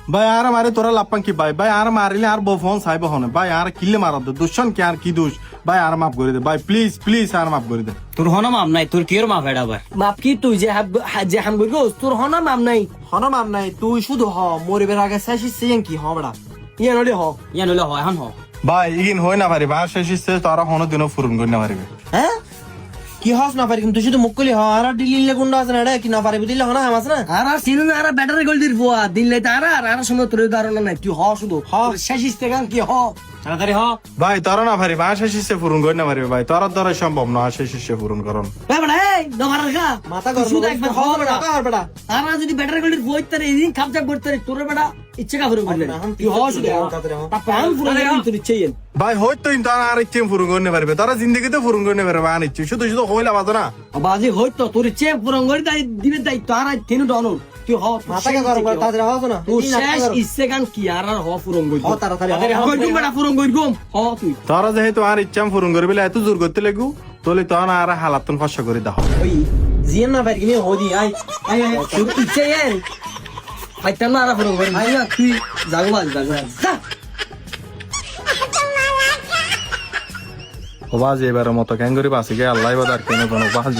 ভাই আর মারে তোরা লাপান কি ভাই ভাই আর মারিলে আর বউ ফোন চাইব হনে ভাই আর কিলে মারা দে দুশন কি আর কি দোষ ভাই আর মাফ করে দে ভাই প্লিজ প্লিজ আর মাফ করে দে তোর হনো মাপ নাই তোর কির মাপ এটা ভাই মাপ কি তুই যে হাম গো তোর হন মাপ নাই হন মাম নাই তুই শুধু হ মরিবের আগে শেষি সিং কি হ বড়া ইয়ে নলে হ ইয়া নলে হয় এখন হ ভাই ইগিন হই না পারি ভাই শেষ ইচ্ছে তোরা হনো দিনও ফুরন করে না পারিবে হ্যাঁ কি হস না পারি কিন্তু শুধু মুক্কলি হ আর ডিলিলে গুন্ডা আছে না রে কি না পারিবি দিলে হনা হামাস না আর সিনু আর ব্যাটারি গোল দির বুয়া দিলে তার আর সময় তোর ধারণা নাই তুই হ শুধু হ শেষ ইস্তেগান কি হ তাড়াতাড়ি হ ভাই তোরা না পারি ভাই শেষ ইচ্ছে ফুরন করে না পারিবে ভাই তোরা দ্বারা সম্ভব না শেষ ইচ্ছে ফুরন করন বেটা এই দমার গা মাথা গরম শুধু একবার হ বেটা আর বেটা আর যদি ব্যাটারি গোল দির বুয়া তার এদিন খাপচাপ করতে তোর বেটা ইচ্ছে কা ফুরন করলে তুই হ শুধু তারপর আমি ফুরন করে তোর ইচ্ছে ইয়েন ভাই হয়তো তোরা আর ইচ্ছে ফুরন করে না পারিবে তোরা জিন্দগিতে ফুরন করে না পারবে আর ইচ্ছে শুধু শুধু হইলা বাদ না বাজি হইতো তোর ইচ্ছে ফুরন করে তাই দিবে তাই তো আর তেনু ডনর তুই হ মাথাকে গরম করে তাদের হস না তুই শেষ ইচ্ছে গান কি আর হ ফুরন কই হ তাড়াতাড়ি কই বেটা ফুরন কই গম হ তুই তোরা যেহেতু আর ইচ্ছা ফুরন করবি এত জোর করতে লাগু তোলে তোরা আর হালাতন ফসা করে দাও ওই জিয়ান না পারি কিনে হদি আই আই আই তোর ইচ্ছে এন ফাইতাম না আর ফুরন কই আই না তুই জাগবা জাগবা বাজ এবারের মতো ক্যাঙ্গুরি বাসি গে আল্লাহ বাদ আর কেন কোনো বাজ